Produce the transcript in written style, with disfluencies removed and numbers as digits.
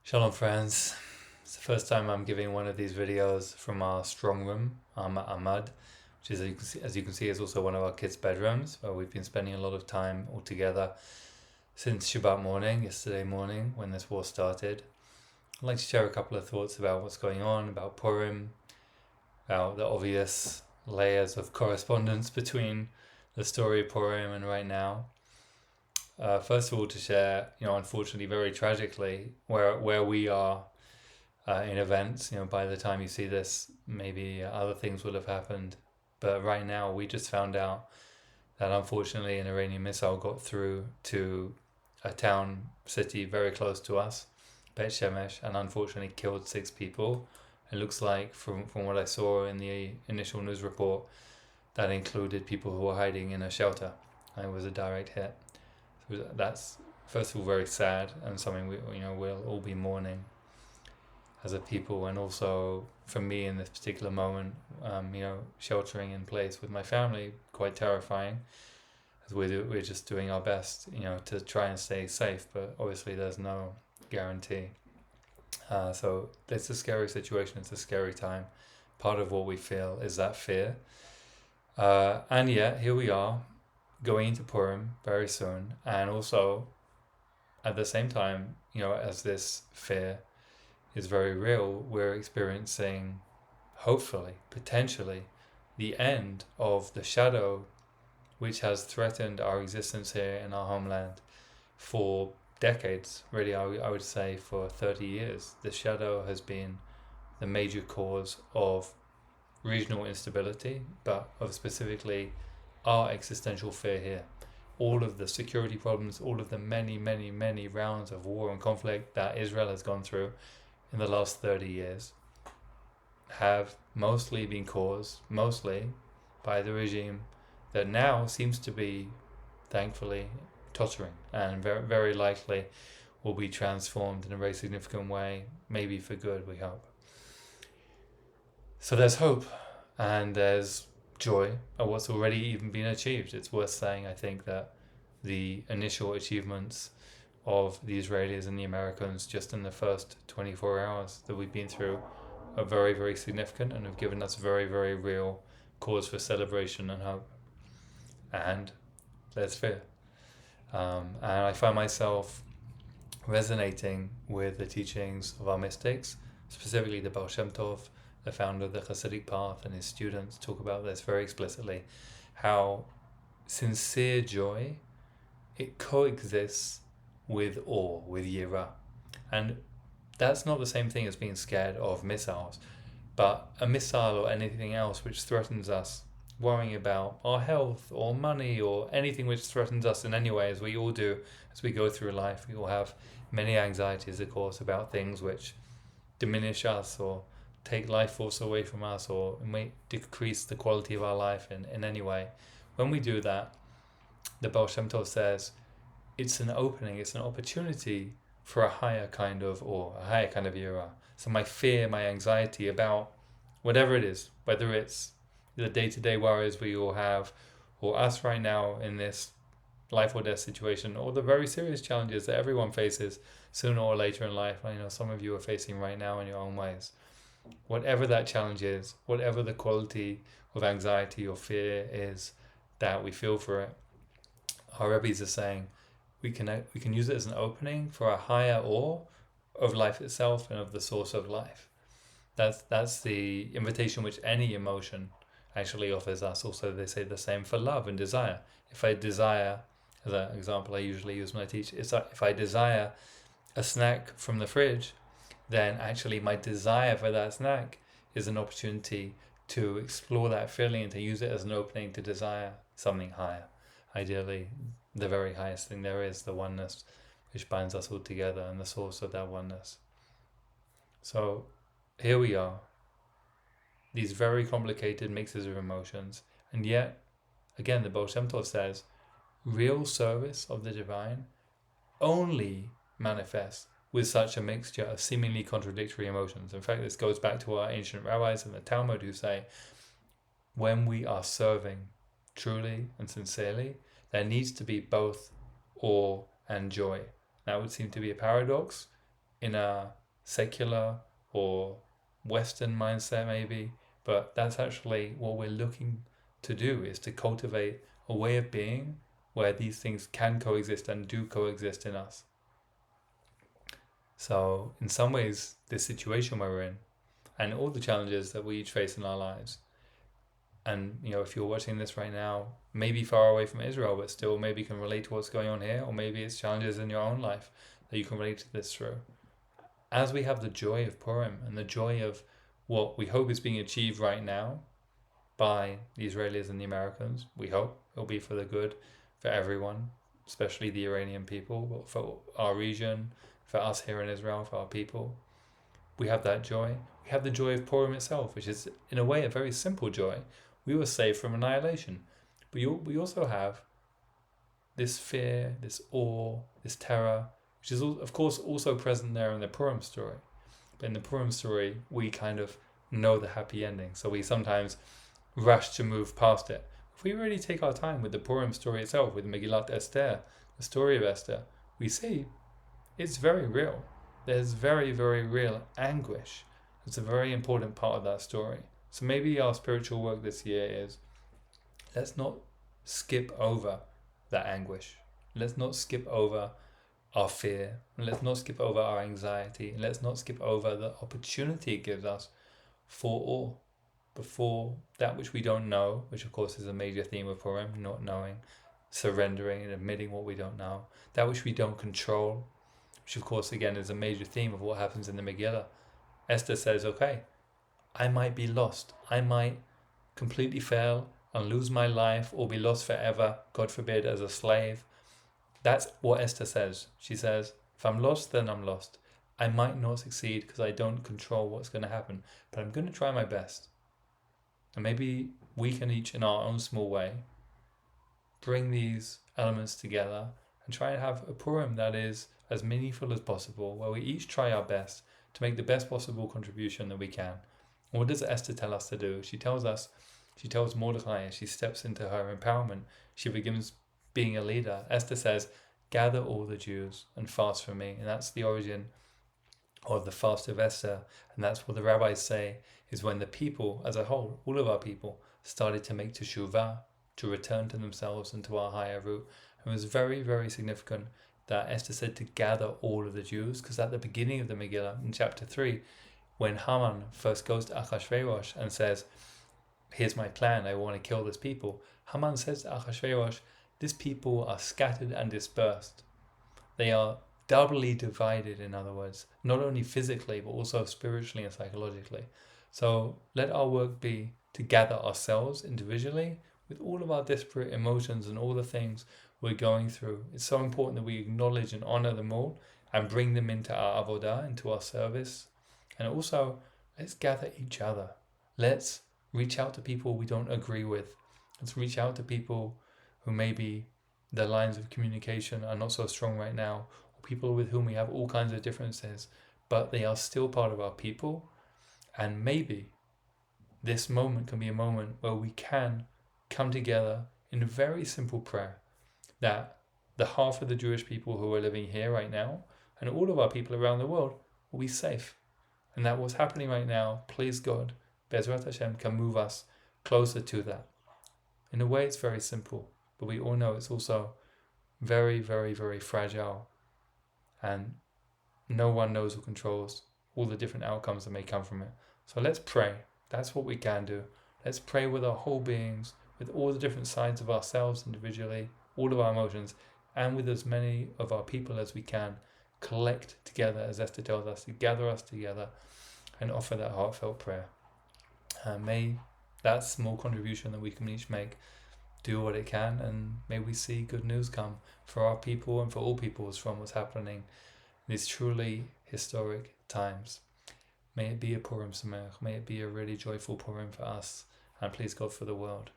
Shalom friends, it's the first time I'm giving one of these videos from our strong room, Ahmad, which is, as you can see, is also one of our kids' bedrooms, where we've been spending a lot of time all together since Shabbat morning, yesterday morning, when this war started. I'd like to share a couple of thoughts about what's going on, about Purim, about the obvious layers of correspondence between the story of Purim and right now. First of all, to share, unfortunately, very tragically, where we are in events. By the time you see this, maybe other things will have happened. But right now, we just found out that unfortunately an Iranian missile got through to a city very close to us, Bet Shemesh, and unfortunately killed 6 people. It looks like, from what I saw in the initial news report, that included people who were hiding in a shelter. It was a direct hit. So that's, first of all, very sad, and something we'll all be mourning as a people. And also for me in this particular moment, sheltering in place with my family, quite terrifying, as we're just doing our best, to try and stay safe. But obviously there's no guarantee. So it's a scary situation. It's a scary time. Part of what we feel is that fear. And yet here we are, going into Purim very soon, and also at the same time, as this fear is very real, we're experiencing, hopefully, potentially, the end of the shadow which has threatened our existence here in our homeland for decades. Really, I would say for 30 years. The shadow has been the major cause of regional instability, but of specifically our existential fear here. All of the security problems, all of the many, many, many rounds of war and conflict that Israel has gone through in the last 30 years have mostly been caused, by the regime that now seems to be, thankfully, tottering, and very, very likely will be transformed in a very significant way, maybe for good, we hope. So there's hope, and there's joy at what's already even been achieved. It's worth saying, I think, that the initial achievements of the Israelis and the Americans just in the first 24 hours that we've been through are very, very significant, and have given us very, very real cause for celebration and hope. And there's fear. And I find myself resonating with the teachings of our mystics, specifically the Baal Shem Tov, the founder of the Hasidic path, and his students talk about this very explicitly, how sincere joy, it coexists with awe, with yirah. And that's not the same thing as being scared of missiles, but a missile or anything else which threatens us, worrying about our health or money or anything which threatens us in any way, as we all do as we go through life. We all have many anxieties, of course, about things which diminish us or take life force away from us, or may decrease the quality of our life in any way. When we do that, the Baal Shem Tov says it's an opening, it's an opportunity for a higher kind of awe, a higher kind of yirah. So my fear, my anxiety about whatever it is, whether it's the day-to-day worries we all have, or us right now in this life or death situation, or the very serious challenges that everyone faces sooner or later in life. I know some of you are facing right now in your own ways. Whatever that challenge is, whatever the quality of anxiety or fear is that we feel for it, our rabbis are saying we can use it as an opening for a higher awe of life itself and of the source of life. That's the invitation which any emotion actually offers us. Also, they say the same for love and desire. If I desire, as an example I usually use when I teach, it's like if I desire a snack from the fridge, then actually my desire for that snack is an opportunity to explore that feeling and to use it as an opening to desire something higher. Ideally, the very highest thing there is, the oneness which binds us all together and the source of that oneness. So here we are, these very complicated mixes of emotions, and yet, again, the Baal Shem Tov says, real service of the divine only manifests with such a mixture of seemingly contradictory emotions. In fact, this goes back to our ancient rabbis in the Talmud, who say, when we are serving truly and sincerely, there needs to be both awe and joy. That would seem to be a paradox in a secular or Western mindset maybe, but that's actually what we're looking to do, is to cultivate a way of being where these things can coexist and do coexist in us. So in some ways, this situation we're in and all the challenges that we each face in our lives, and if you're watching this right now, maybe far away from Israel, but still maybe can relate to what's going on here, or maybe it's challenges in your own life that you can relate to this through. As we have the joy of Purim and the joy of what we hope is being achieved right now by the Israelis and the Americans, we hope it'll be for the good for everyone, especially the Iranian people, but for our region, for us here in Israel, for our people. We have that joy. We have the joy of Purim itself, which is in a way a very simple joy. We were saved from annihilation. But we also have this fear, this awe, this terror, which is of course also present there in the Purim story. But in the Purim story, we kind of know the happy ending, so we sometimes rush to move past it. If we really take our time with the Purim story itself, with Megillat Esther, the story of Esther, we see it's very real. There's very, very real anguish. It's a very important part of that story. So maybe our spiritual work this year is, let's not skip over that anguish. Let's not skip over our fear. Let's not skip over our anxiety. Let's not skip over the opportunity it gives us for awe, before that which we don't know, which of course is a major theme of Purim, not knowing, surrendering and admitting what we don't know, that which we don't control, which of course again is a major theme of what happens in the Megillah. Esther says, okay, I might be lost. I might completely fail and lose my life or be lost forever, God forbid, as a slave. That's what Esther says. She says, if I'm lost, then I'm lost. I might not succeed because I don't control what's going to happen, but I'm going to try my best. And maybe we can each, in our own small way, bring these elements together and try and have a Purim that is as meaningful as possible, where we each try our best to make the best possible contribution that we can. And what does Esther tell us to do? She tells Mordecai, as she steps into her empowerment, she begins being a leader. Esther says, gather all the Jews and fast for me. And that's the origin of the fast of Esther. And that's what the rabbis say is when the people as a whole, all of our people, started to make teshuvah, to return to themselves and to our higher root. And it was very, very significant that Esther said to gather all of the Jews, because at the beginning of the Megillah, in chapter 3, when Haman first goes to Achashverosh and says, here's my plan, I want to kill this people, Haman says to Achashverosh, this people are scattered and dispersed. They are doubly divided, in other words, not only physically, but also spiritually and psychologically. So let our work be to gather ourselves individually with all of our disparate emotions and all the things we're going through. It's so important that we acknowledge and honor them all and bring them into our avodah, into our service. And also, let's gather each other. Let's reach out to people we don't agree with. Let's reach out to people who maybe their lines of communication are not so strong right now, or people with whom we have all kinds of differences, but they are still part of our people. And maybe this moment can be a moment where we can come together in a very simple prayer, that the half of the Jewish people who are living here right now and all of our people around the world will be safe. And that what's happening right now, please God, Bezrat Hashem, can move us closer to that. In a way, it's very simple, but we all know it's also very, very, very fragile. And no one knows or controls all the different outcomes that may come from it. So let's pray. That's what we can do. Let's pray with our whole beings, with all the different sides of ourselves individually, all of our emotions, and with as many of our people as we can, collect together, as Esther tells us, to gather us together and offer that heartfelt prayer. May that small contribution that we can each make do what it can, and may we see good news come for our people and for all peoples from what's happening in these truly historic times. May it be a Purim Sameach, may it be a really joyful Purim for us, and please God for the world.